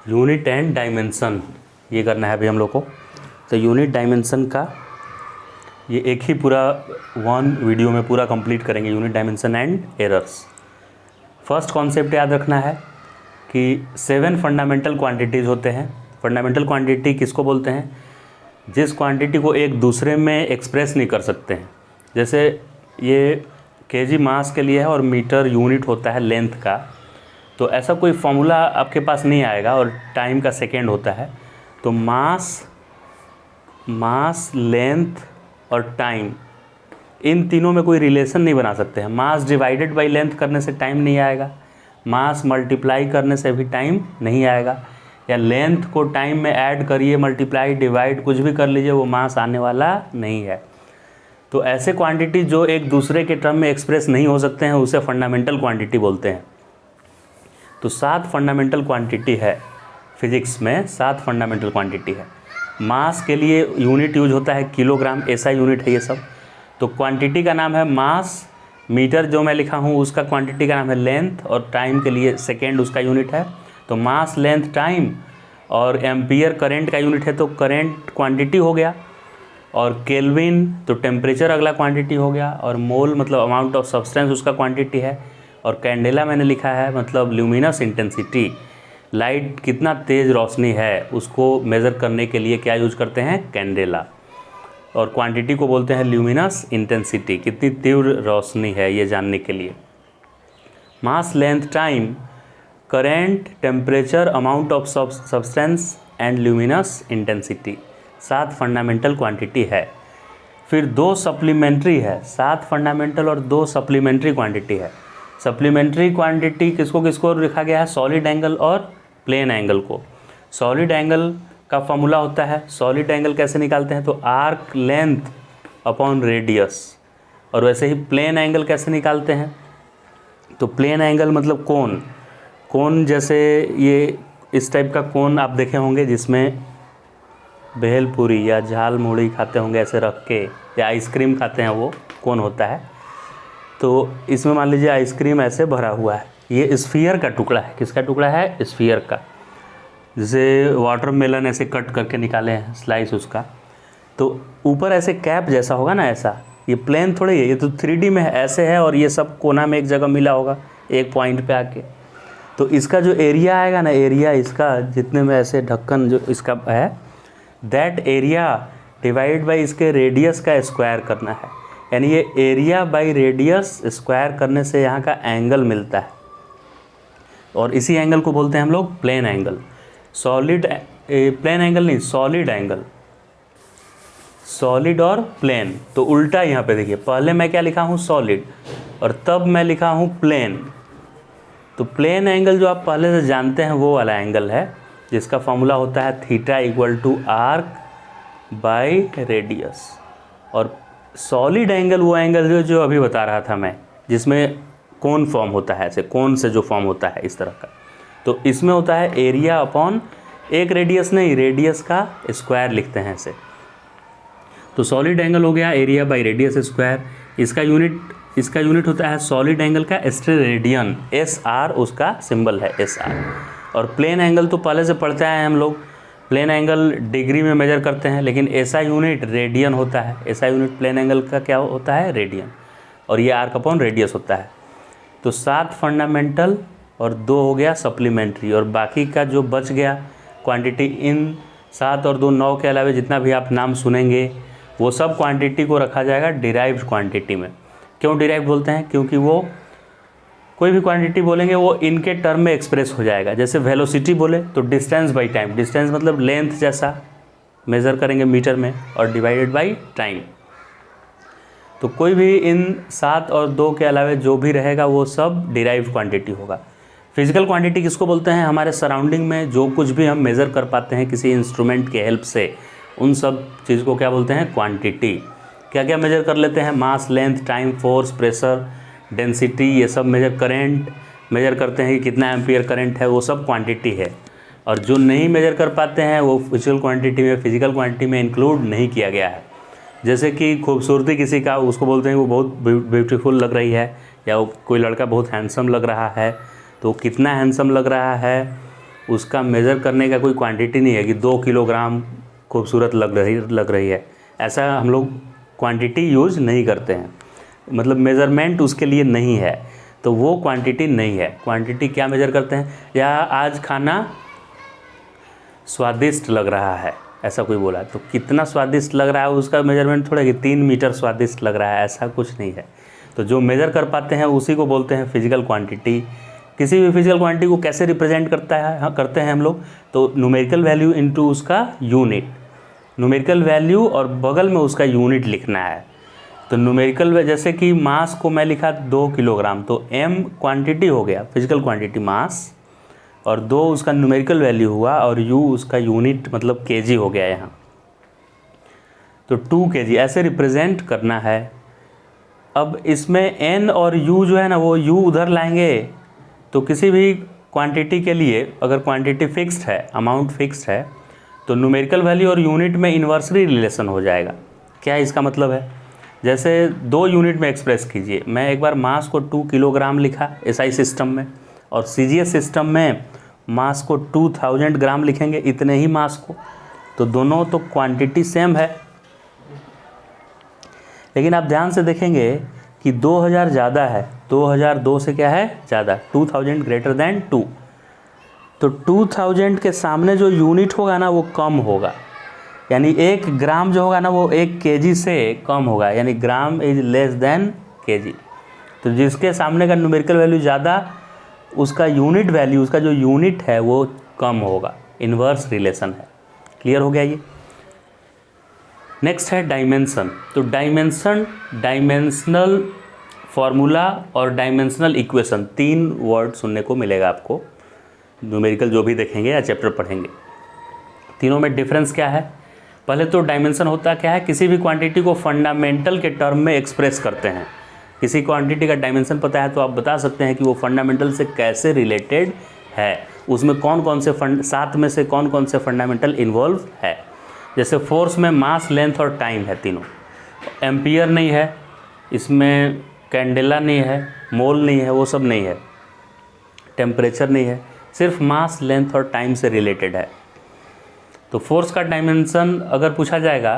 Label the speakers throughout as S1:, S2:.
S1: Unit and dimension ये करना है अभी हम लोग को। तो यूनिट डायमेंशन का ये एक ही पूरा वन वीडियो में पूरा कंप्लीट करेंगे, unit dimension and errors. First concept याद रखना है कि 7 फंडामेंटल क्वांटिटीज़ होते हैं। फंडामेंटल क्वांटिटी किसको बोलते हैं? जिस क्वांटिटी को एक दूसरे में एक्सप्रेस नहीं कर सकते हैं। जैसे ये केजी मास के लिए है और मीटर यूनिट होता है लेंथ का, तो ऐसा कोई फॉर्मूला आपके पास नहीं आएगा। और टाइम का सेकेंड होता है, तो मास लेंथ और टाइम, इन तीनों में कोई रिलेशन नहीं बना सकते हैं। मास डिवाइडेड बाय लेंथ करने से टाइम नहीं आएगा, मास मल्टीप्लाई करने से भी टाइम नहीं आएगा, या लेंथ को टाइम में ऐड करिए, मल्टीप्लाई डिवाइड कुछ भी कर लीजिए, वो मास आने वाला नहीं है। तो ऐसे क्वांटिटी जो एक दूसरे के टर्म में एक्सप्रेस नहीं हो सकते हैं उसे फंडामेंटल क्वांटिटी बोलते हैं। तो 7 फंडामेंटल क्वांटिटी है फिजिक्स में, 7 फंडामेंटल क्वांटिटी है। मास के लिए यूनिट यूज होता है किलोग्राम, ऐसा यूनिट है ये सब। तो क्वांटिटी का नाम है मास, मीटर जो मैं लिखा हूँ उसका क्वांटिटी का नाम है लेंथ, और टाइम के लिए सेकेंड उसका यूनिट है। तो मास लेंथ टाइम, और एम्पियर करंट का यूनिट है तो करंट क्वांटिटी हो गया, और केल्विन तो टेम्परेचर अगला क्वांटिटी हो गया, और मोल मतलब अमाउंट ऑफ सब्सटेंस उसका क्वांटिटी है, और कैंडेला मैंने लिखा है मतलब ल्यूमिनस इंटेंसिटी, लाइट कितना तेज़ रोशनी है उसको मेज़र करने के लिए क्या यूज करते हैं? कैंडेला। और क्वांटिटी को बोलते हैं ल्यूमिनस इंटेंसिटी, कितनी तीव्र रोशनी है ये जानने के लिए। मास length time, current, temperature, amount of substance and luminous intensity, 7 fundamental quantity है। फिर 2 सप्लीमेंट्री है, 7 फंडामेंटल और 2 सप्लीमेंट्री क्वांटिटी है। सप्लीमेंट्री क्वांटिटी किसको किसको लिखा गया है? सॉलिड एंगल और प्लेन एंगल को। सॉलिड एंगल का फॉर्मूला होता है, सॉलिड एंगल कैसे निकालते हैं? तो आर्क लेंथ अपॉन रेडियस। और वैसे ही प्लेन एंगल कैसे निकालते हैं? तो प्लेन एंगल मतलब कोन, कोन जैसे ये इस टाइप का कोन आप देखे होंगे जिसमें भेलपुरी या झाल मुड़ी खाते होंगे ऐसे रख के, या आइसक्रीम खाते हैं, वो कोन होता है। तो इसमें मान लीजिए आइसक्रीम ऐसे भरा हुआ है, ये स्फीयर का टुकड़ा है। किसका टुकड़ा है? स्फीयर का। जैसे वाटरमेलन ऐसे कट करके निकाले हैं स्लाइस उसका, तो ऊपर ऐसे कैप जैसा होगा ना, ऐसा। ये प्लेन थोड़ी है, ये तो 3D में है, ऐसे है, और ये सब कोना में एक जगह मिला होगा एक पॉइंट पे आके। तो इसका जो एरिया आएगा ना, एरिया इसका जितने में ऐसे ढक्कन जो इसका है, दैट एरिया डिवाइड बाई इसके रेडियस का स्क्वायर करना है। यानी ये एरिया बाई रेडियस स्क्वायर करने से यहाँ का एंगल मिलता है, और इसी एंगल को बोलते हैं हम लोग plane angle. Solid plane angle नहीं, सॉलिड एंगल। सॉलिड और प्लेन तो उल्टा यहाँ पे देखिए, पहले मैं क्या लिखा हूँ? सॉलिड, और तब मैं लिखा हूँ प्लेन। तो प्लेन एंगल जो आप पहले से जानते हैं वो वाला एंगल है, जिसका फॉर्मूला होता है theta equal to arc by radius. और सॉलिड एंगल वो एंगल जो अभी बता रहा था मैं, जिसमें कोन फॉर्म होता है, ऐसे कोन से जो फॉर्म होता है इस तरह का। तो इसमें होता है एरिया अपॉन एक रेडियस नहीं, रेडियस का स्क्वायर लिखते हैं ऐसे। तो सॉलिड एंगल हो गया एरिया बाई रेडियस स्क्वायर। इसका यूनिट होता है सॉलिड एंगल का स्टेरेडियन, SR उसका सिंबल है, SR। और प्लेन एंगल तो पहले से पढ़ते आए हैं हम लोग, प्लेन एंगल डिग्री में मेजर करते हैं, लेकिन ऐसा यूनिट रेडियन होता है। ऐसा यूनिट प्लेन एंगल का क्या होता है? रेडियन। और ये आर्क अपॉन रेडियस होता है। तो 7 फंडामेंटल और 2 हो गया सप्लीमेंट्री, और बाकी का जो बच गया क्वांटिटी, इन 7 और 2 9 के अलावा जितना भी आप नाम सुनेंगे वो सब क्वांटिटी को रखा जाएगा डिराइव्ड क्वांटिटी में। क्यों डिराइव्ड बोलते हैं? क्योंकि वो कोई भी क्वांटिटी बोलेंगे वो इनके टर्म में एक्सप्रेस हो जाएगा। जैसे वेलोसिटी बोले तो डिस्टेंस बाई टाइम, डिस्टेंस मतलब लेंथ जैसा मेज़र करेंगे मीटर में, और डिवाइडेड बाई टाइम। तो कोई भी इन 7 और 2 के अलावा जो भी रहेगा वो सब डिराइव्ड क्वांटिटी होगा। फिजिकल क्वांटिटी किसको बोलते हैं? हमारे सराउंडिंग में जो कुछ भी हम मेज़र कर पाते हैं किसी इंस्ट्रूमेंट के हेल्प से, उन सब चीज़ को क्या बोलते हैं? क्वांटिटी। क्या क्या मेज़र कर लेते हैं? Mass, length, time, force, pressure, density, ये सब मेजर, करंट मेजर करते हैं कि कितना एम्पियर करंट है, वो सब क्वांटिटी है। और जो नहीं मेजर कर पाते हैं वो फिजिकल क्वांटिटी में इंक्लूड नहीं किया गया है। जैसे कि खूबसूरती किसी का, उसको बोलते हैं वो बहुत ब्यूटीफुल लग रही है, या कोई लड़का बहुत हैंडसम लग रहा है, तो कितना हैंडसम लग रहा है उसका मेज़र करने का कोई क्वांटिटी नहीं है कि 2 किलोग्राम खूबसूरत लग रही है, ऐसा हम लोग क्वांटिटी यूज़ नहीं करते हैं, मतलब मेज़रमेंट उसके लिए नहीं है, तो वो क्वांटिटी नहीं है। क्वांटिटी क्या मेज़र करते हैं, या आज खाना स्वादिष्ट लग रहा है, ऐसा कोई बोला तो कितना स्वादिष्ट लग रहा है उसका मेजरमेंट थोड़ा कि 3 मीटर स्वादिष्ट लग रहा है, ऐसा कुछ नहीं है। तो जो मेज़र कर पाते हैं उसी को बोलते हैं फिजिकल क्वांटिटी। किसी भी फिजिकल क्वांटिटी को कैसे रिप्रेजेंट करते हैं हम लोग, तो न्यूमेरिकल वैल्यू इनटू उसका यूनिट, न्यूमेरिकल वैल्यू और बगल में उसका यूनिट लिखना है। तो न्यूमेरिकल जैसे कि मास को मैं लिखा 2 किलोग्राम, तो m क्वांटिटी हो गया फिजिकल क्वांटिटी मास, और 2 उसका न्यूमेरिकल वैल्यू हुआ, और u उसका यूनिट मतलब kg हो गया यहाँ, तो 2 kg ऐसे रिप्रेजेंट करना है। अब इसमें n और u जो है ना, वो u उधर लाएंगे, तो किसी भी क्वांटिटी के लिए अगर क्वांटिटी फिक्स्ड है, अमाउंट फिक्स्ड है, तो न्यूमेरिकल वैल्यू और यूनिट में इन्वर्सली रिलेशन हो जाएगा। क्या इसका मतलब है, जैसे 2 यूनिट में एक्सप्रेस कीजिए, मैं एक बार मास को 2 किलोग्राम लिखा SI सिस्टम में, और CGS सिस्टम में मास को 2000 ग्राम लिखेंगे, इतने ही मास को, तो दोनों तो क्वांटिटी सेम है। लेकिन आप ध्यान से देखेंगे कि 2000 ज़्यादा है, 2002 से क्या है ज़्यादा, 2000 ग्रेटर देन 2, तो 2000 के सामने जो यूनिट होगा ना वो कम होगा, यानी 1 ग्राम जो होगा ना वो 1 kg से कम होगा, यानी gram is less than kg। तो जिसके सामने का न्यूमेरिकल वैल्यू ज़्यादा, उसका यूनिट वैल्यू, उसका जो यूनिट है वो कम होगा, इन्वर्स रिलेशन है। क्लियर हो गया ये। नेक्स्ट है डायमेंशन। तो डायमेंशन, डायमेंशनल फार्मूला और डायमेंशनल इक्वेशन, 3 वर्ड सुनने को मिलेगा आपको न्यूमेरिकल जो भी देखेंगे या चैप्टर पढ़ेंगे। तीनों में डिफरेंस क्या है, पहले तो डायमेंशन होता क्या है, किसी भी क्वांटिटी को फंडामेंटल के टर्म में एक्सप्रेस करते हैं। किसी क्वांटिटी का डायमेंशन पता है तो आप बता सकते हैं कि वो फंडामेंटल से कैसे रिलेटेड है, उसमें कौन कौन से 7 में से कौन कौन से फंडामेंटल इन्वॉल्व है। जैसे फोर्स में मास, लेंथ और टाइम है तीनों, एम्पियर नहीं है इसमें, कैंडेला नहीं है, मोल नहीं है, वो सब नहीं है, टेम्परेचर नहीं है, सिर्फ मास, लेंथ और टाइम से रिलेटेड है। तो फोर्स का डायमेंशन अगर पूछा जाएगा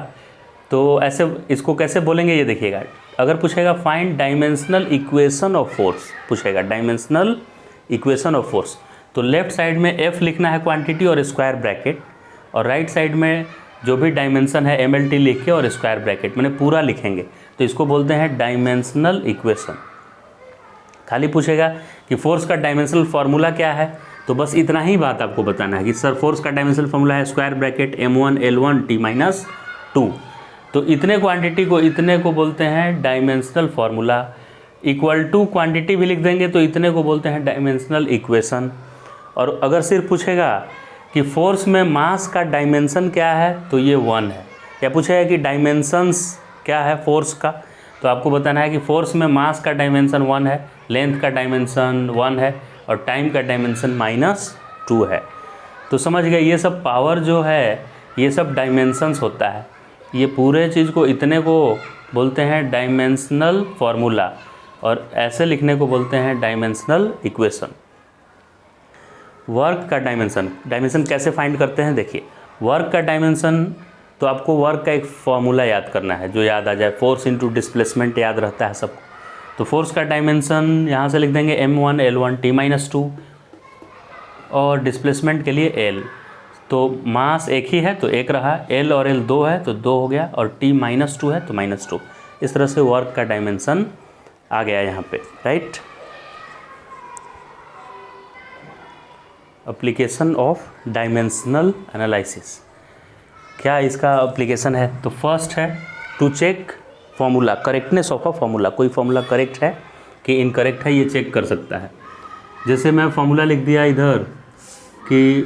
S1: तो ऐसे इसको कैसे बोलेंगे ये देखिएगा। अगर पूछेगा find dimensional equation of force, पूछेगा डायमेंशनल इक्वेशन ऑफ फोर्स, तो लेफ्ट साइड में F लिखना है क्वांटिटी और स्क्वायर ब्रैकेट, और राइट साइड में जो भी डायमेंशन है MLT लिख के और स्क्वायर ब्रैकेट, मैंने पूरा लिखेंगे, तो इसको बोलते हैं डायमेंशनल इक्वेशन। खाली पूछेगा कि फोर्स का डायमेंशनल फार्मूला क्या है, तो बस इतना ही बात आपको बताना है कि सर फोर्स का डायमेंशनल फार्मूला है square bracket m1 L1 T-2, तो इतने क्वांटिटी को, इतने को बोलते हैं dimensional formula. Equal to quantity भी लिख देंगे तो इतने को बोलते हैं डायमेंशनल इक्वेशन। और अगर सिर्फ पूछेगा कि फोर्स में मास का डायमेंशन क्या है, तो ये 1 है। या पूछेगा कि डायमेंशंस क्या है फोर्स का, तो आपको बताना है कि फोर्स में मास का डायमेंशन 1 है, लेंथ का डायमेंशन 1 है, और टाइम का डायमेंशन -2 है। तो समझ गए, ये सब पावर जो है ये सब डायमेंशंस होता है। ये पूरे चीज़ को, इतने को बोलते हैं डायमेंशनल फार्मूला, और ऐसे लिखने को बोलते हैं डायमेंशनल इक्वेशन। वर्क का डायमेंशन, डायमेंशन कैसे फाइंड करते हैं देखिए। वर्क का डायमेंशन, तो आपको वर्क का एक फार्मूला याद करना है जो याद आ जाए, फोर्स इंटू डिस्प्लेसमेंट याद रहता है सबको। तो फोर्स का डायमेंशन यहाँ से लिख देंगे m1 L1 T-2, और डिस्प्लेसमेंट के लिए L, तो मास एक ही है तो 1 रहा, L और L 2 है तो 2 हो गया, और T-2 है तो -2। इस तरह से वर्क का डायमेंशन आ गया यहाँ पे, right. Application of dimensional analysis, क्या इसका एप्लीकेशन है, तो फर्स्ट है to check formula, correctness of a formula. कोई फार्मूला करेक्ट है कि इनकरेक्ट है ये चेक कर सकता है। जैसे मैं फार्मूला लिख दिया इधर कि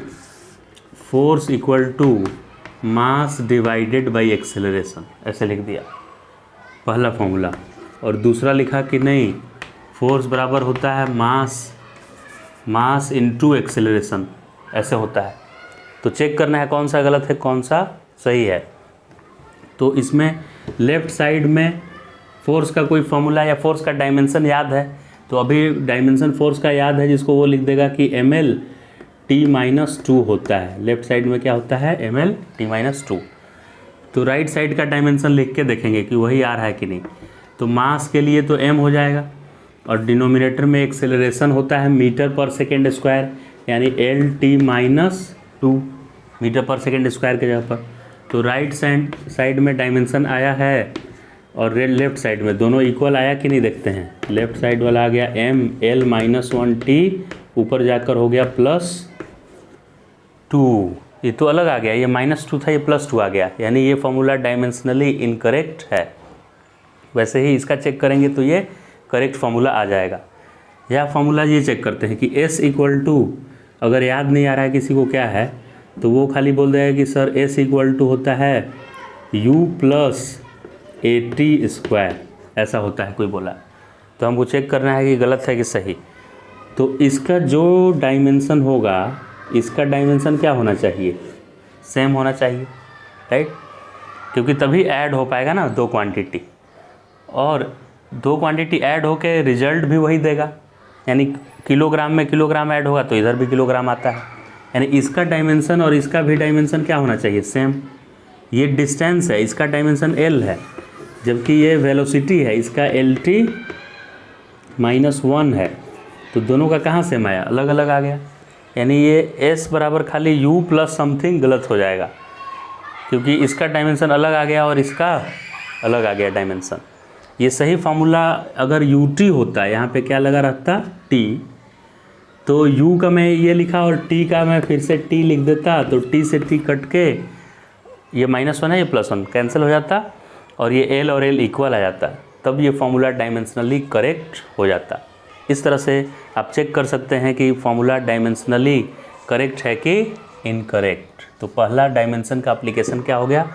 S1: force equal to mass divided by acceleration, ऐसे लिख दिया पहला फार्मूला, और दूसरा लिखा कि नहीं फोर्स बराबर होता है मास इनटू एक्सेलरेशन, ऐसे होता है। तो चेक करना है कौन सा गलत है कौन सा सही है। तो इसमें लेफ़्ट साइड में फोर्स का कोई फार्मूला या फोर्स का डायमेंशन याद है, तो अभी डायमेंशन फोर्स का याद है जिसको वो लिख देगा कि ml t-2 होता है। लेफ्ट साइड में क्या होता है, ml t-2। तो राइट साइड का डायमेंशन लिख के देखेंगे कि वही आ रहा है कि नहीं। तो मास के लिए तो m हो जाएगा और डिनोमिनेटर में एक्सेलरेशन होता है मीटर पर सेकेंड स्क्वायर, यानी LT-2 मीटर पर सेकेंड स्क्वायर के जगह पर। तो राइट साइड में डायमेंशन आया है और लेफ्ट साइड में दोनों इक्वल आया कि नहीं देखते हैं। लेफ्ट साइड वाला आ गया ml-1t, ऊपर जाकर हो गया +2। ये तो अलग आ गया, ये -2 था, ये +2 आ गया, यानी ये फॉर्मूला डायमेंशनली इनकरेक्ट है। वैसे ही इसका चेक करेंगे तो ये करेक्ट फार्मूला आ जाएगा। या फार्मूला ये चेक करते हैं कि S = अगर याद नहीं आ रहा है किसी को क्या है, तो वो खाली बोल देगा कि सर S = होता है U + AT², ऐसा होता है कोई बोला। तो हमको चेक करना है कि गलत है कि सही। तो इसका जो डायमेंशन होगा, इसका डायमेंशन क्या होना चाहिए, सेम होना चाहिए, राइट, क्योंकि तभी ऐड हो पाएगा ना दो क्वांटिटी, और दो क्वांटिटी ऐड होके रिजल्ट भी वही देगा। यानी किलोग्राम में किलोग्राम ऐड होगा तो इधर भी किलोग्राम आता है, यानी इसका डायमेंशन और इसका भी डायमेंशन क्या होना चाहिए, सेम। ये डिस्टेंस है, इसका डायमेंशन L है, जबकि ये वेलोसिटी है, इसका LT-1 है। तो दोनों का कहाँ सेम आया, अलग अलग आ गया। यानी ये S बराबर खाली U + समथिंग गलत हो जाएगा, क्योंकि इसका डायमेंशन अलग आ गया और इसका अलग आ गया डायमेंशन। ये सही फार्मूला अगर UT होता, यहाँ पे क्या लगा रहता T, तो U का मैं ये लिखा और T का मैं फिर से T लिख देता, तो T से T कट के ये -1 है, ये +1 कैंसिल हो जाता और ये L और L इक्वल आ जाता, तब ये फार्मूला डायमेंशनली करेक्ट हो जाता। इस तरह से आप चेक कर सकते हैं कि फार्मूला डायमेंशनली करेक्ट है कि इनकरेक्ट। तो पहला डायमेंशन का एप्लीकेशन क्या हो गया,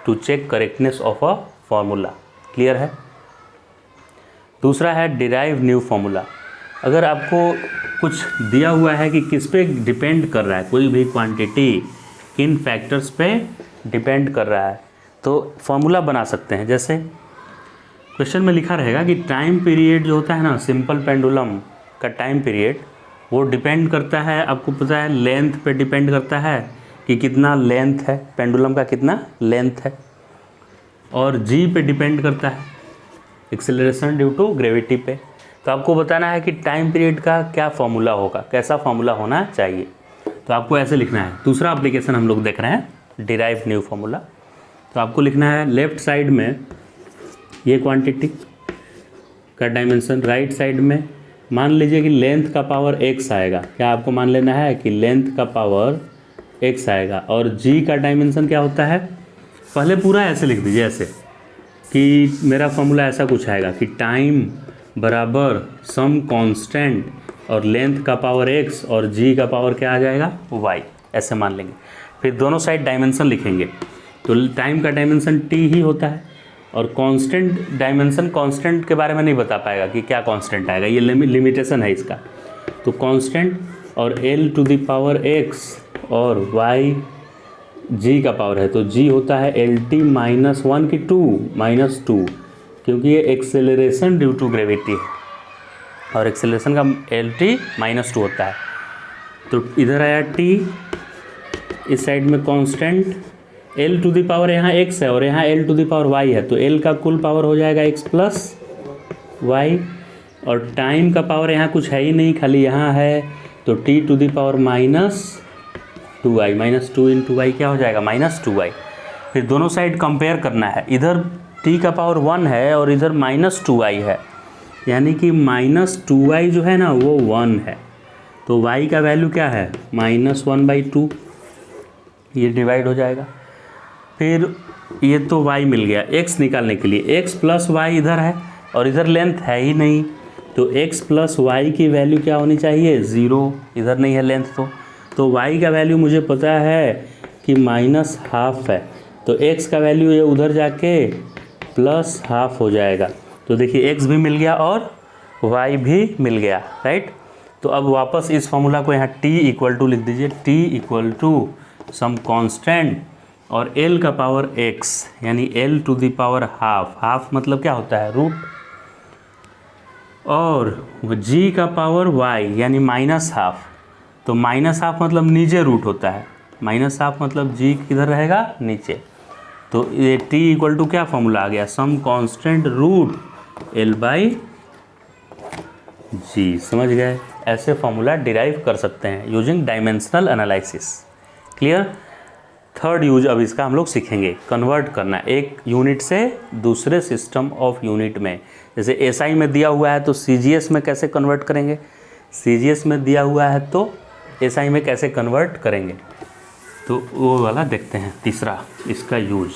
S1: to check correctness of a formula. Clear है। दूसरा है डिराइव न्यू फार्मूला। अगर आपको कुछ दिया हुआ है कि किस पे डिपेंड कर रहा है, कोई भी क्वांटिटी किन फैक्टर्स पे डिपेंड कर रहा है, तो फार्मूला बना सकते हैं। जैसे क्वेश्चन में लिखा रहेगा कि टाइम पीरियड जो होता है ना, सिंपल पेंडुलम का टाइम पीरियड, वो डिपेंड करता है, आपको पता है लेंथ पे डिपेंड करता है कि कितना लेंथ है, पेंडुलम का कितना लेंथ है, और जी पे डिपेंड करता है एक्सेलरेशन ड्यू टू ग्रेविटी पे। तो आपको बताना है कि टाइम पीरियड का क्या फार्मूला होगा, कैसा फार्मूला होना चाहिए। तो आपको ऐसे लिखना है। दूसरा एप्लीकेशन हम लोग देख रहे हैं डिराइव न्यू फार्मूला। तो आपको लिखना है लेफ्ट साइड में ये क्वांटिटी का डायमेंशन, राइट साइड में मान लीजिए कि लेंथ का पावर x आएगा। क्या आपको मान लेना है कि लेंथ का पावर x आएगा, और g का डायमेंशन क्या होता है, पहले पूरा ऐसे लिख दीजिए, ऐसे कि मेरा फार्मूला ऐसा कुछ आएगा कि टाइम बराबर सम कांस्टेंट और लेंथ का पावर x और g का पावर क्या आ जाएगा y, ऐसे मान लेंगे। फिर दोनों साइड डायमेंशन लिखेंगे। तो टाइम का डायमेंशन t ही होता है, और कांस्टेंट डायमेंशन कांस्टेंट के बारे में नहीं बता पाएगा कि क्या कांस्टेंट आएगा, ये लिमिटेशन है इसका। तो कांस्टेंट और L⁻x और y g का पावर है, तो g होता है LT-1 की 2, क्योंकि ये एक्सेलरेशन ड्यू टू ग्रेविटी है और एक्सेलरेशन का LT-2 होता है। तो इधर आया t, इस साइड में कांस्टेंट L⁻ यहाँ x है और यहाँ L⁻y है, तो L का कुल पावर हो जाएगा x + y, और टाइम का पावर यहाँ कुछ है ही नहीं, खाली यहाँ है, तो t⁻−2y, -2 × y क्या हो जाएगा -2y। फिर दोनों साइड कंपेयर करना है, इधर t का पावर 1 है और इधर -2y है, यानी कि -2y जो है ना वो 1 है, तो y का वैल्यू क्या है -1/2, ये डिवाइड हो जाएगा। फिर ये तो y मिल गया, x निकालने के लिए x + y इधर है और इधर लेंथ है ही नहीं, तो x + y की वैल्यू क्या होनी चाहिए 0, इधर नहीं है लेंथ, तो y का वैल्यू मुझे पता है कि -½ है, तो x का वैल्यू ये उधर जाके +½ हो जाएगा। तो देखिए x भी मिल गया और y भी मिल गया, राइट। तो अब वापस इस फार्मूला को यहाँ t = लिख दीजिए, t = सम कांस्टेंट और L का पावर x, यानी L⁻½ हाफ मतलब क्या होता है रूट, और g का पावर y यानी -½ तो माइनस हाफ मतलब नीचे रूट होता है, माइनस हाफ मतलब जी किधर रहेगा, नीचे। तो ये t इक्वल टू क्या फॉर्मूला आ गया, some constant root L by g. समझ गए, ऐसे फॉर्मूला डिराइव कर सकते हैं using dimensional analysis. Clear. Third use अब इसका हम लोग सीखेंगे, कन्वर्ट करना एक यूनिट से दूसरे सिस्टम ऑफ यूनिट में। जैसे एसआई में दिया हुआ है तो सीजीएस में कैसे कन्वर्ट करेंगे, सीजीएस में दिया हुआ है तो एसआई में कैसे कन्वर्ट करेंगे, तो वो वाला देखते हैं। तीसरा इसका यूज,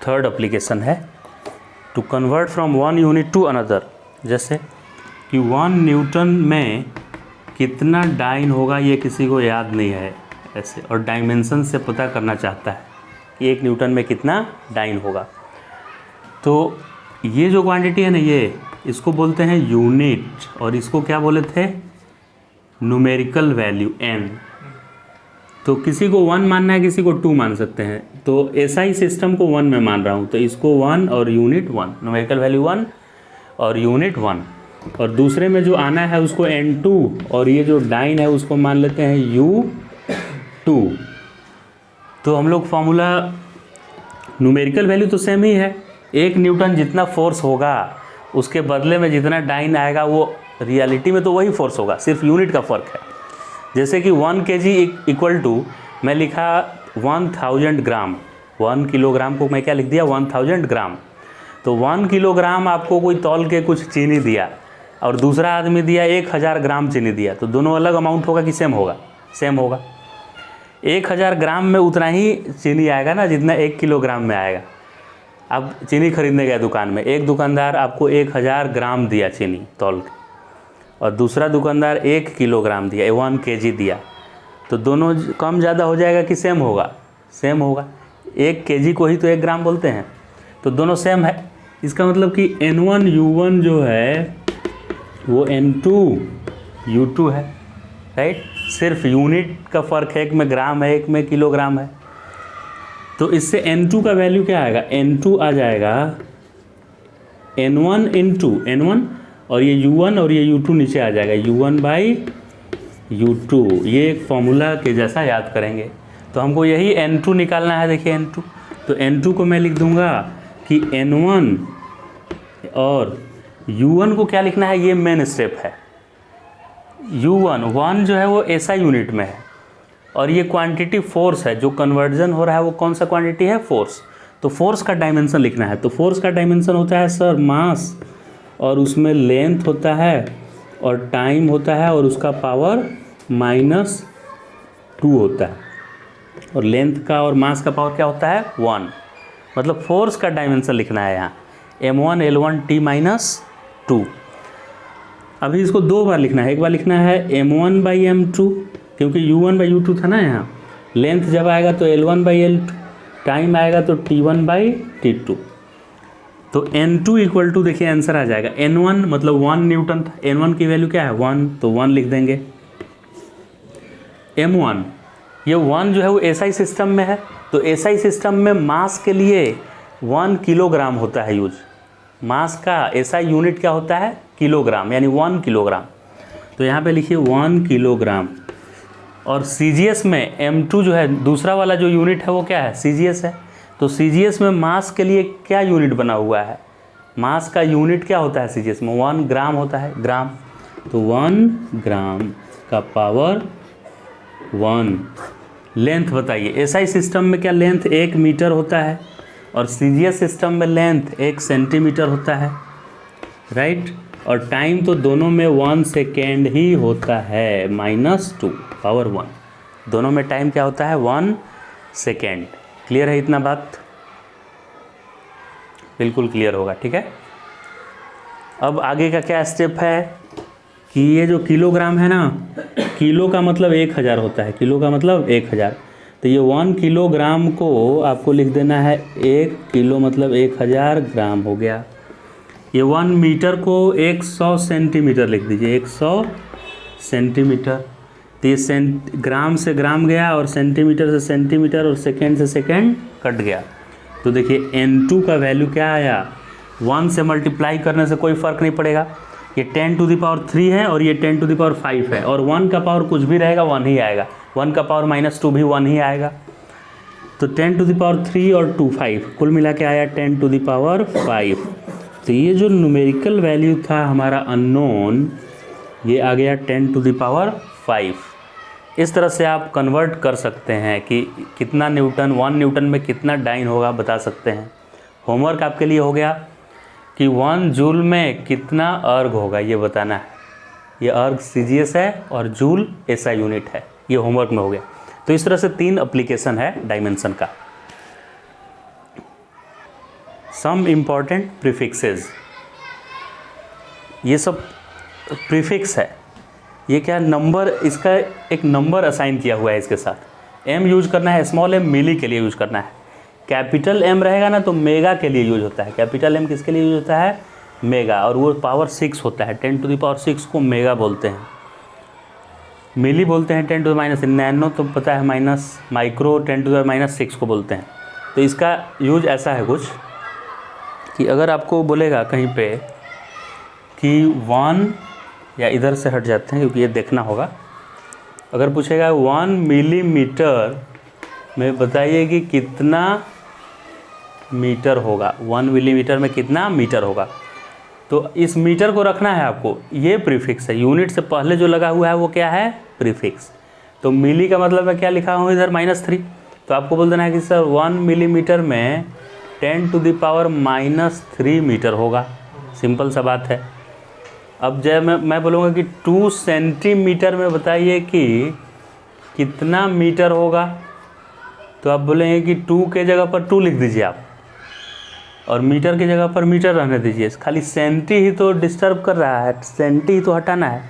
S1: थर्ड एप्लीकेशन है to convert from one unit to another. जैसे कि 1 न्यूटन में कितना डाइन होगा ये किसी को याद नहीं है ऐसे, और डायमेंशन से पता करना चाहता है कि 1 न्यूटन में कितना डाइन होगा। तो ये जो क्वांटिटी है ना, ये इसको बोलते हैं यूनिट, और इसको क्या बोले थे, न्यूमेरिकल वैल्यू n। तो किसी को 1 मानना है, किसी को 2 मान सकते हैं। तो एसआई सिस्टम को 1 में मान रहा हूँ, तो इसको 1 और यूनिट 1, न्यूमेरिकल वैल्यू 1 और यूनिट 1। और दूसरे में जो आना है उसको n2, और ये जो डाइन है उसको मान लेते हैं u2। तो हम लोग फॉर्मूला, न्यूमेरिकल वैल्यू तो सेम ही है, 1 न्यूटन जितना फोर्स होगा उसके बदले में जितना डाइन आएगा वो रियलिटी में तो वही फोर्स होगा, सिर्फ यूनिट का फ़र्क है। जैसे कि 1 kg इक्वल टू मैं लिखा 1000 ग्राम, 1 किलोग्राम को मैं क्या लिख दिया, 1000 ग्राम। तो 1 किलोग्राम आपको कोई तौल के कुछ चीनी दिया और दूसरा आदमी दिया 1000 ग्राम चीनी दिया, तो दोनों अलग अमाउंट होगा कि सेम होगा, सेम होगा। 1000 ग्राम में उतना ही चीनी आएगा ना जितना 1 किलोग्राम में आएगा। अब चीनी खरीदने गए दुकान में, एक दुकानदार आपको 1000 ग्राम दिया चीनी तौल के, और दूसरा दुकानदार 1 किलोग्राम दिया, 1 kg दिया, तो दोनों कम ज़्यादा हो जाएगा कि सेम होगा, सेम होगा। 1 kg को ही तो 1 ग्राम बोलते हैं, तो दोनों सेम है। इसका मतलब कि N1 U1 जो है वो N2 U2 है, राइट। सिर्फ यूनिट का फ़र्क है, एक में ग्राम है एक में किलोग्राम है। तो इससे N2 का वैल्यू क्या आएगा, N2 आ जाएगा N1 इंटू N1, और ये U1 और ये U2 नीचे आ जाएगा, U1 बाई U2। ये एक फॉर्मूला के जैसा याद करेंगे। तो हमको यही N2 निकालना है। देखिए N2, तो N2 को मैं लिख दूंगा कि N1, और U1 को क्या लिखना है, ये मेन स्टेप है। U1 जो है वो ऐसा यूनिट में है, और ये क्वांटिटी फोर्स है, जो कन्वर्जन हो रहा है वो कौन सा क्वांटिटी है, फोर्स। तो फोर्स का डायमेंशन लिखना है। तो फोर्स का डायमेंशन होता है सर मास, और उसमें लेंथ होता है और टाइम होता है, और उसका पावर -2 होता है, और लेंथ का और मास का पावर क्या होता है, 1। मतलब फोर्स का डायमेंशन लिखना है यहाँ, m1 L1 T-2। अभी इसको 2 बार लिखना है। एक बार लिखना है m1 बाई m2, क्योंकि u1 बाई u2 था ना यहाँ। लेंथ जब आएगा तो L1 बाई L2, टाइम आएगा तो T1 बाई T2। तो N2 इक्वल टू, देखिए आंसर आ जाएगा, N1 मतलब 1 न्यूटन था, N1 की वैल्यू क्या है 1, तो 1 लिख देंगे। M1, ये 1 जो है वो SI सिस्टम में है, तो SI सिस्टम में मास के लिए 1 किलोग्राम होता है यूज। मास का SI यूनिट क्या होता है, किलोग्राम, यानी 1 किलोग्राम। तो यहाँ पे लिखिए 1 किलोग्राम। और CGS में M2 जो है, दूसरा वाला जो यूनिट है वो क्या है, CGS है। तो CGS में मास के लिए क्या यूनिट बना हुआ है, मास का यूनिट क्या होता है CGS में, 1 ग्राम होता है, ग्राम। तो 1 ग्राम का पावर 1। लेंथ बताइए, SI सिस्टम में क्या लेंथ 1 मीटर होता है, और CGS सिस्टम में लेंथ 1 सेंटीमीटर होता है, राइट। और टाइम तो दोनों में 1 सेकेंड ही होता है, -2 पावर 1। दोनों में टाइम क्या होता है, 1 सेकेंड। क्लियर है इतना बात, बिल्कुल क्लियर होगा, ठीक है। अब आगे का क्या स्टेप है कि ये जो किलोग्राम है ना, किलो का मतलब 1000 होता है, किलो का मतलब 1000। तो ये 1 किलोग्राम को आपको लिख देना है 1 किलो मतलब 1000 ग्राम हो गया। ये 1 मीटर को 100 सेंटीमीटर लिख दीजिए, 100 सेंटीमीटर। तो ये ग्राम से ग्राम गया, और सेंटीमीटर से सेंटीमीटर, और सेकेंड से सेकेंड कट गया। तो देखिए N2 का वैल्यू क्या आया, 1 से मल्टीप्लाई करने से कोई फ़र्क नहीं पड़ेगा, ये 10 टू द पावर 3 है और ये 10 टू द पावर 5 है, और 1 का पावर कुछ भी रहेगा 1 ही आएगा, 1 का पावर -2 भी 1 ही आएगा। तो 10 टू द पावर 3 और 2 5, कुल मिला के आया 10 टू द पावर 5। तो ये जो न्यूमेरिकल वैल्यू था हमारा अननोन, ये आ गया 10 टू द पावर 5। इस तरह से आप कन्वर्ट कर सकते हैं कि कितना न्यूटन, 1 न्यूटन में कितना डाइन होगा बता सकते हैं। होमवर्क आपके लिए हो गया कि 1 जूल में कितना अर्ग होगा ये बताना है। ये अर्ग CGS है और जूल SI यूनिट है, ये होमवर्क में हो गया। तो इस तरह से 3 एप्लीकेशन है डायमेंशन का। सम इम्पॉर्टेंट प्रीफिक्सेस, ये सब प्रीफिक्स है। ये क्या नंबर, इसका एक नंबर असाइन किया हुआ है इसके साथ। M यूज करना है, स्मॉल m मिली के लिए यूज करना है। कैपिटल M रहेगा ना तो मेगा के लिए यूज होता है। कैपिटल M किसके लिए यूज होता है? मेगा, और वो पावर 6 होता है। 10 टू द पावर 6 को मेगा बोलते हैं। मिली बोलते हैं 10 टू द माइनस, नैनो तो पता है minus, micro 10 to the minus 6 को बोलते हैं। तो इसका यूज ऐसा है कुछ कि अगर आपको बोलेगा कहीं पे कि 1, या इधर से हट जाते हैं क्योंकि ये देखना होगा। अगर पूछेगा 1 मिलीमीटर में बताइए कि कितना मीटर होगा, 1 मिलीमीटर में कितना मीटर होगा, तो इस मीटर को रखना है आपको। ये प्रीफिक्स है, यूनिट से पहले जो लगा हुआ है वो क्या है? प्रीफिक्स। तो मिली का मतलब मैं क्या लिखा हूँ इधर? -3। तो आपको बोल देना है कि सर 1 मिलीमीटर में 10 टू द पावर -3 मीटर होगा। सिंपल सा बात है। अब जब मैं बोलूँगा कि 2 सेंटीमीटर में बताइए कि कितना मीटर होगा, तो आप बोलेंगे कि 2 के जगह पर 2 लिख दीजिए आप, और मीटर की जगह पर मीटर रहने दीजिए। खाली सेंटी ही तो डिस्टर्ब कर रहा है, सेंटी ही तो हटाना है।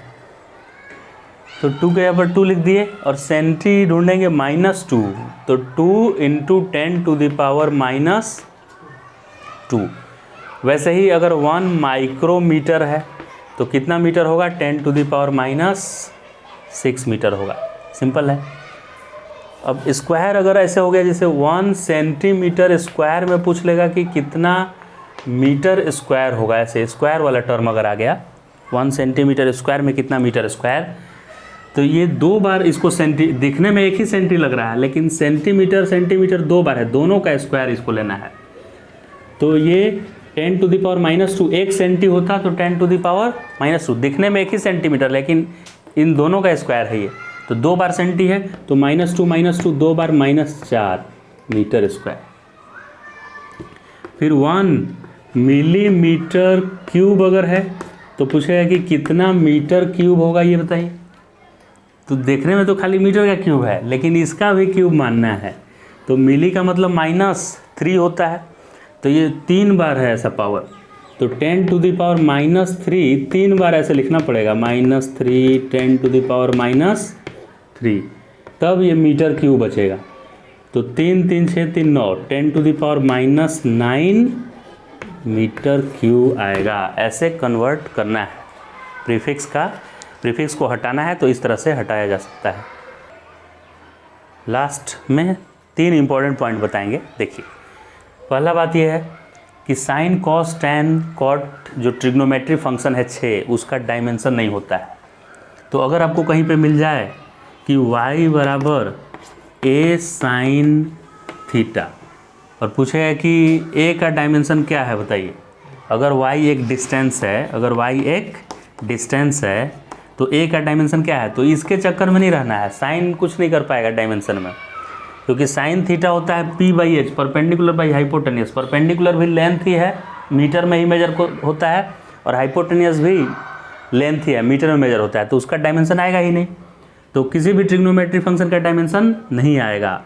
S1: तो 2 के जगह पर 2 लिख दिए, और सेंटी ढूंढेंगे -2, तो 2 × 10 टू द पावर -2। वैसे ही अगर 1 माइक्रोमीटर है तो कितना मीटर होगा? 10 टू द पावर -6 मीटर होगा। सिंपल है। अब स्क्वायर अगर ऐसे हो गया जैसे 1 सेंटीमीटर स्क्वायर में पूछ लेगा कि कितना मीटर स्क्वायर होगा, ऐसे स्क्वायर वाला टर्म अगर आ गया 1 सेंटीमीटर स्क्वायर में कितना मीटर स्क्वायर, तो ये 2 बार इसको सेंटी, दिखने में एक ही सेंटी लग रहा है लेकिन सेंटीमीटर सेंटीमीटर 2 बार है, दोनों का स्क्वायर इसको लेना है। तो ये 10 टू द पावर -2, 1 सेंटी होता तो 10 टू द पावर -2, दिखने में एक ही सेंटीमीटर लेकिन इन दोनों का स्क्वायर है ये, तो 2 बार सेंटी है, तो -2 2 बार -4 मीटर स्क्वायर। फिर 1 मिलीमीटर क्यूब अगर है तो पूछेगा कि कितना मीटर क्यूब होगा ये बताइए। तो देखने में तो खाली मीटर का क्यूब है लेकिन इसका भी क्यूब मानना है, तो मिली का मतलब -3 होता है, तो ये 3 बार है ऐसा पावर, तो 10 टू द पावर -3 3 बार ऐसे लिखना पड़ेगा, -3 10 टू द पावर -3, तब ये मीटर क्यूब बचेगा। तो 3 3 6 3 9, 10 to the power -9 metre cube आएगा। ऐसे कन्वर्ट करना है प्रीफिक्स को हटाना है, तो इस तरह से हटाया जा सकता है। लास्ट में 3 इंपॉर्टेंट पॉइंट बताएंगे। देखिए, पहला बात यह है कि साइन कॉस टैन कॉट जो ट्रिग्नोमेट्री फंक्शन है 6, उसका डायमेंशन नहीं होता है। तो अगर आपको कहीं पे मिल जाए कि y बराबर a साइन थीटा और पूछेगा कि a का डायमेंशन क्या है बताइए। अगर y एक डिस्टेंस है तो a का डायमेंशन क्या है, तो इसके चक्कर में नहीं रहना है। साइन कुछ नहीं कर पाएगा डायमेंशन में, क्योंकि साइन थीटा होता है p/h, perpendicular by hypotenuse. Perpendicular भी लेंथ ही है, मीटर में ही मेजर होता है, और हाइपोटेनियस भी लेंथ ही है, मीटर में मेजर होता है, तो उसका डायमेंशन आएगा ही नहीं। तो किसी भी ट्रिग्नोमेट्री फंक्शन का डायमेंशन नहीं आएगा,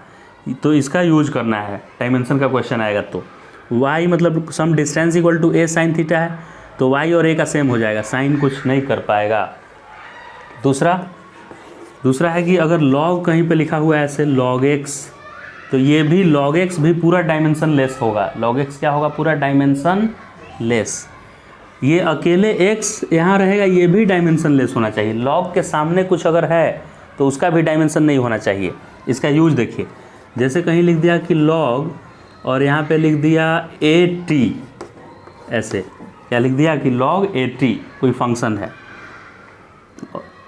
S1: तो इसका यूज करना है। डायमेंशन का क्वेश्चन आएगा तो y मतलब some distance equal to a sine theta है, तो y और a का सेम हो जाएगा, साइन कुछ नहीं कर पाएगा। दूसरा है कि अगर log कहीं पे लिखा हुआ है ऐसे log x, तो ये भी log x भी पूरा डायमेंशन लेस होगा। log x क्या होगा? पूरा डायमेंशन लेस। ये अकेले x यहाँ रहेगा, ये भी डायमेंशन लेस होना चाहिए। log के सामने कुछ अगर है तो उसका भी डायमेंशन नहीं होना चाहिए। इसका यूज देखिए, जैसे कहीं लिख दिया कि log और यहाँ पे लिख दिया at, ऐसे क्या लिख दिया कि log 80 कोई फंक्शन है,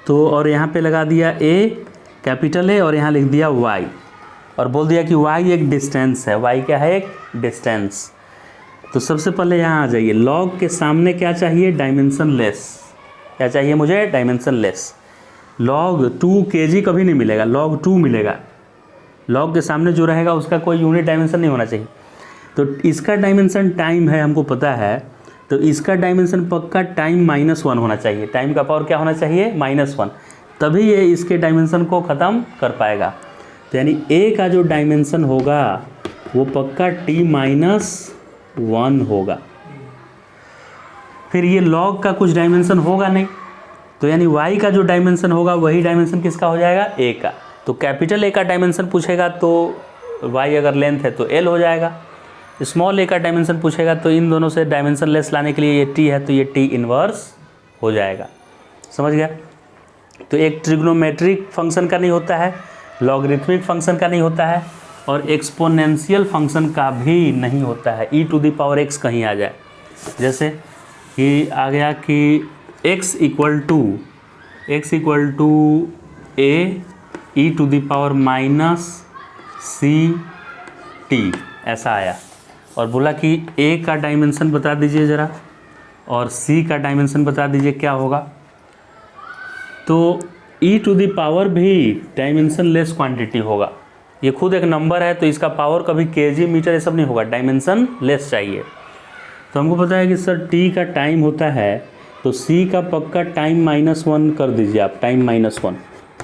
S1: तो और यहाँ पे लगा दिया a कैपिटल A और यहाँ लिख दिया y और बोल दिया कि y एक डिस्टेंस है। y क्या है? एक डिस्टेंस। तो सबसे पहले यहाँ आ जाइए, log के सामने क्या चाहिए? Dimension less. क्या चाहिए मुझे? Dimension less. log 2 kg कभी नहीं मिलेगा, log 2 मिलेगा। log के सामने जो रहेगा उसका कोई यूनिट डायमेंशन नहीं होना चाहिए। तो इसका डायमेंशन टाइम है, हमको पता है, तो इसका डायमेंशन पक्का टाइम -1 होना चाहिए। टाइम का पावर क्या होना चाहिए? -1, तभी ये इसके डायमेंशन को ख़त्म कर पाएगा। तो यानी a का जो डायमेंशन होगा वो पक्का t-1 होगा। फिर ये log का कुछ डायमेंशन होगा नहीं, तो यानी y का जो डायमेंशन होगा वही डायमेंशन किसका हो जाएगा? a का। तो कैपिटल A का डायमेंशन पूछेगा तो y अगर लेंथ है तो l हो जाएगा, स्मॉल a का डायमेंशन पूछेगा तो इन दोनों से डायमेंशन लेस लाने के लिए ये t है तो ये t इन्वर्स हो जाएगा। समझ गया? तो एक ट्रिग्नोमेट्रिक फंक्शन का नहीं होता है, लॉगरिथमिक फंक्शन का नहीं होता है और एक्सपोनेंशियल फंक्शन का भी नहीं होता है। e⁻x कहीं आ जाए, जैसे कि आ गया कि x equal to a e⁻⁻ct ऐसा आया और बोला कि a का डायमेंशन बता दीजिए ज़रा और c का डायमेंशन बता दीजिए क्या होगा। तो e⁻ भी डायमेंशन लेस क्वांटिटी होगा। ये खुद एक नंबर है तो इसका पावर कभी kg मीटर ये सब नहीं होगा, डायमेंशन लेस चाहिए। तो हमको पता है कि सर t का टाइम होता है, तो c का पक्का टाइम -1 कर दीजिए आप, टाइम -1,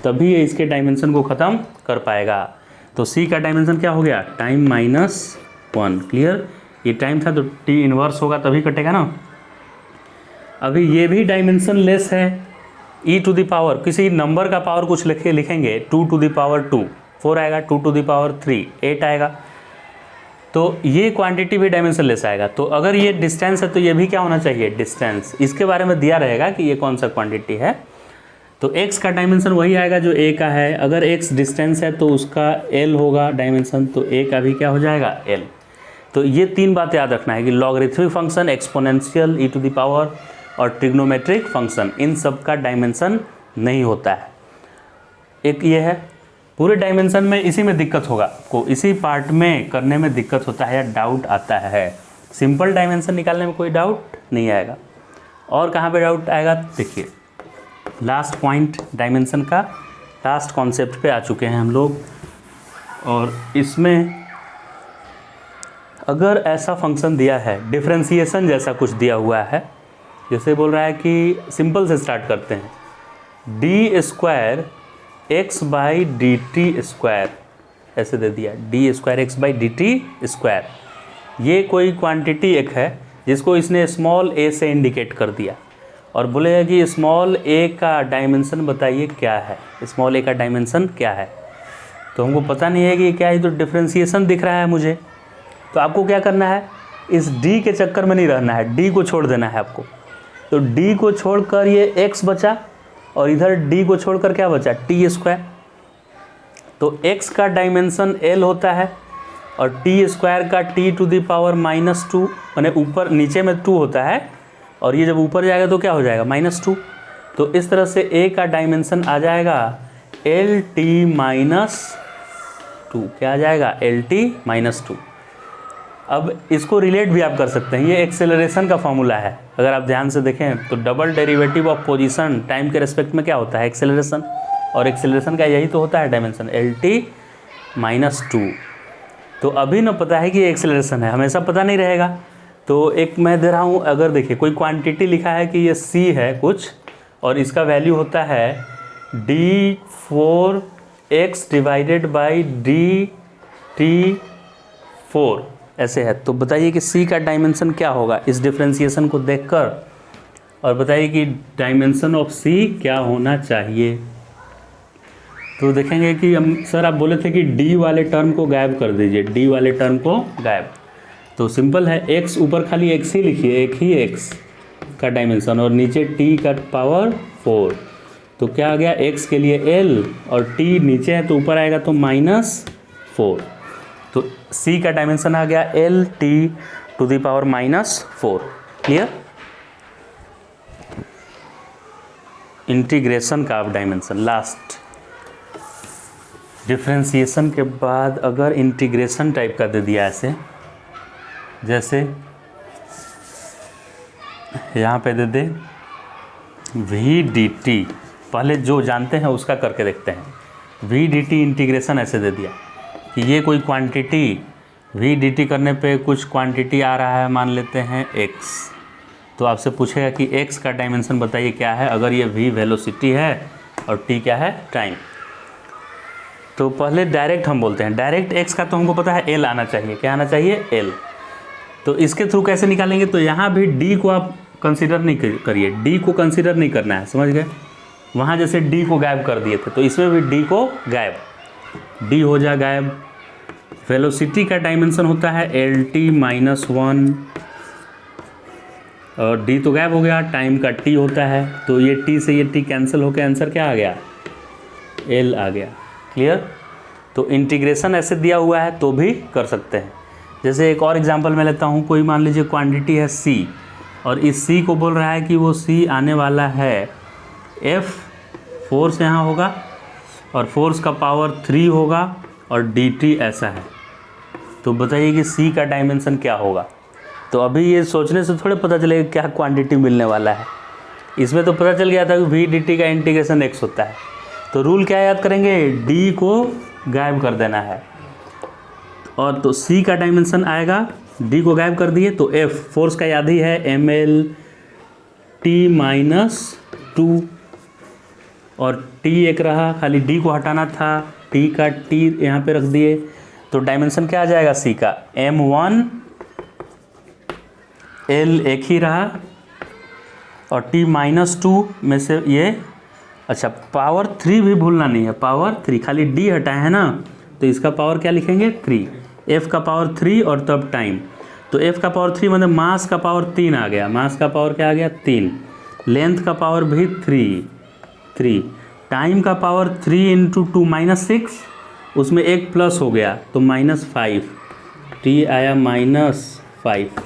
S1: तभी ये इसके डायमेंशन को ख़त्म कर पाएगा। तो c का डायमेंशन क्या हो गया? टाइम -1। क्लियर? ये टाइम था तो t इन्वर्स होगा तभी कटेगा ना। अभी ये भी डायमेंशन लेस है, e⁻, किसी नंबर का पावर कुछ लिखेंगे 2⁻2 4 आएगा, 2⁻3 8 आएगा, तो ये क्वांटिटी भी डायमेंशन लेस आएगा। तो अगर ये डिस्टेंस है तो ये भी क्या होना चाहिए? डिस्टेंस। इसके बारे में दिया रहेगा कि ये कौन सा क्वांटिटी है। तो x का डायमेंशन वही आएगा जो a का है। अगर x डिस्टेंस है तो उसका l होगा डायमेंशन, तो a का भी क्या हो जाएगा? l। तो ये तीन बात याद रखना है कि लॉगरिथमिक फंक्शन, एक्सपोनेंशियल, e⁻ और ट्रिग्नोमेट्रिक फंक्शन, इन सब का डायमेंशन नहीं होता है। एक ये है, पूरे डायमेंशन में इसी में दिक्कत होगा आपको, इसी पार्ट में करने में दिक्कत होता है या डाउट आता है। सिंपल डायमेंशन निकालने में कोई डाउट नहीं आएगा। और कहाँ पे डाउट आएगा? देखिए लास्ट पॉइंट डायमेंशन का, लास्ट कॉन्सेप्ट पे आ चुके हैं हम लोग। और इसमें अगर ऐसा फंक्शन दिया है, डिफरेंशिएशन जैसा कुछ दिया हुआ है, जैसे बोल रहा है कि सिंपल से स्टार्ट करते हैं, d² x/dt², ऐसे दे दिया d² x/dt²। ये कोई क्वांटिटी एक है जिसको इसने स्मॉल a से इंडिकेट कर दिया और बोलेगा कि स्मॉल a का डायमेंशन बताइए क्या है, स्मॉल a का डायमेंशन क्या है। तो हमको पता नहीं है कि क्या है, तो डिफरेंशिएशन दिख रहा है मुझे। तो आपको क्या करना है, इस d के चक्कर में नहीं रहना है, d को छोड़ देना है आपको। तो d को छोड़कर ये x बचा और इधर d को छोड़कर क्या बचा? t²। तो x का डायमेंशन l होता है और t² का t⁻⁻2, माने ऊपर नीचे में 2 होता है और ये जब ऊपर जाएगा तो क्या हो जाएगा? -2। तो इस तरह से a का डायमेंशन आ जाएगा lt-2। क्या आ जाएगा? lt-2। अब इसको रिलेट भी आप कर सकते हैं, ये एक्सेलरेशन का फॉर्मूला है। अगर आप ध्यान से देखें तो double derivative of position time के रेस्पेक्ट में क्या होता है? एक्सेलरेशन। और एक्सेलरेशन का यही तो होता है डायमेंशन, lt-2। तो अभी ना पता है कि ये एक्सेलरेशन है, हमेशा पता नहीं रहेगा। तो एक मैं दे रहा हूँ, अगर देखिए कोई क्वांटिटी लिखा है कि ये c है कुछ और इसका वैल्यू होता है d4x/dt4, ऐसे है। तो बताइए कि c का डायमेंशन क्या होगा इस डिफरेंशिएशन को देखकर, और बताइए कि डायमेंशन ऑफ c क्या होना चाहिए। तो देखेंगे कि हम सर आप बोले थे कि d वाले टर्म को गायब कर दीजिए, d वाले टर्म को गायब। तो सिंपल है, x ऊपर खाली x ही लिखिए, एक ही x का डायमेंशन और नीचे t का पावर 4। तो क्या आ गया? x के लिए l और t नीचे है तो ऊपर आएगा तो -4। तो c का डायमेंशन आ गया lt⁻⁻4। क्लियर? इंटीग्रेशन का अब डायमेंशन लास्ट, डिफ्रेंशिएशन के बाद अगर इंटीग्रेशन टाइप का दे दिया ऐसे, जैसे यहाँ पे दे दे वी डी टी, पहले जो जानते हैं उसका करके देखते हैं। वी डी टी इंटीग्रेशन ऐसे दे दिया कि ये कोई क्वांटिटी, वी डी टी करने पे कुछ क्वांटिटी आ रहा है, मान लेते हैं x, तो आपसे पूछेगा कि x का डायमेंशन बताइए क्या है, अगर ये v वेलोसिटी है और t क्या है टाइम। तो पहले डायरेक्ट हम बोलते हैं, डायरेक्ट x का तो हमको पता है l आना चाहिए, क्या आना चाहिए l। तो इसके थ्रू कैसे निकालेंगे, तो यहाँ भी d को आप कंसीडर नहीं करिए, d को कंसीडर नहीं करना है, समझ गए। वहाँ जैसे d को गायब कर दिए थे तो इसमें भी d को गायब, d हो जा गायब। वेलोसिटी का डायमेंशन होता है lt-1 और d तो गायब हो गया, टाइम का t होता है, तो ये t से ये t कैंसिल होकर आंसर क्या आ गया, l आ गया। क्लियर। तो इंटीग्रेशन ऐसे दिया हुआ है तो भी कर सकते हैं। जैसे एक और एग्जांपल मैं लेता हूँ, कोई मान लीजिए क्वांटिटी है c और इस c को बोल रहा है कि वो c आने वाला है f, फोर्स यहाँ होगा और फोर्स का पावर 3 होगा और dt ऐसा है, तो बताइए कि c का डायमेंशन क्या होगा। तो अभी ये सोचने से थोड़े पता चलेगा क्या क्वांटिटी मिलने वाला है, इसमें तो पता चल गया था कि v dt का इंटीग्रेशन x होता है। तो रूल क्या याद करेंगे, d को गायब कर देना है और तो c का डायमेंशन आएगा, d को गायब कर दिए तो f, फोर्स का याद ही है ml t-2 और t एक रहा, खाली d को हटाना था, t का t यहाँ पे रख दिए, तो डायमेंशन क्या आ जाएगा c का, m1 l एक ही रहा और t-2 में से ये, अच्छा पावर 3 भी भूलना नहीं है, पावर 3, खाली d हटाए हैं ना तो इसका पावर क्या लिखेंगे 3, f का पावर 3 और तब टाइम, तो f का पावर 3 मतलब मास का पावर 3 आ गया, मास का पावर क्या आ गया 3, लेंथ का पावर भी 3, टाइम का पावर 3 × 2 -6, उसमें एक प्लस हो गया तो -5, t आया -5।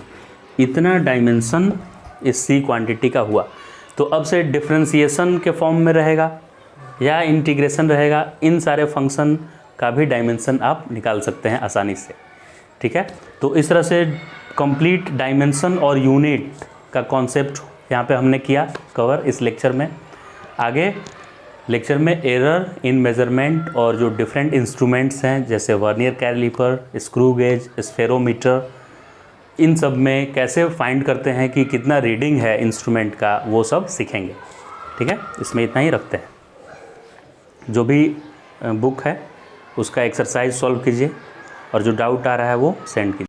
S1: इतना डायमेंशन इस c क्वांटिटी का हुआ। तो अब से डिफ्रेंशिएशन के फॉर्म में रहेगा या इंटीग्रेशन रहेगा, इन सारे फंक्शन का भी डायमेंशन आप निकाल सकते हैं आसानी से। ठीक है, तो इस तरह से कंप्लीट डायमेंशन और यूनिट का कॉन्सेप्ट यहाँ पे हमने किया कवर इस लेक्चर में। आगे लेक्चर में एरर इन मेजरमेंट और जो डिफरेंट इंस्ट्रूमेंट्स हैं जैसे vernier caliper, screw gauge, spherometer, इन सब में कैसे फाइंड करते हैं कि कितना रीडिंग है इंस्ट्रूमेंट का, वो सब सीखेंगे। ठीक है, इसमें इतना ही रखते हैं। जो भी बुक है उसका एक्सरसाइज सॉल्व कीजिए और जो डाउट आ रहा है वो सेंड कीजिए।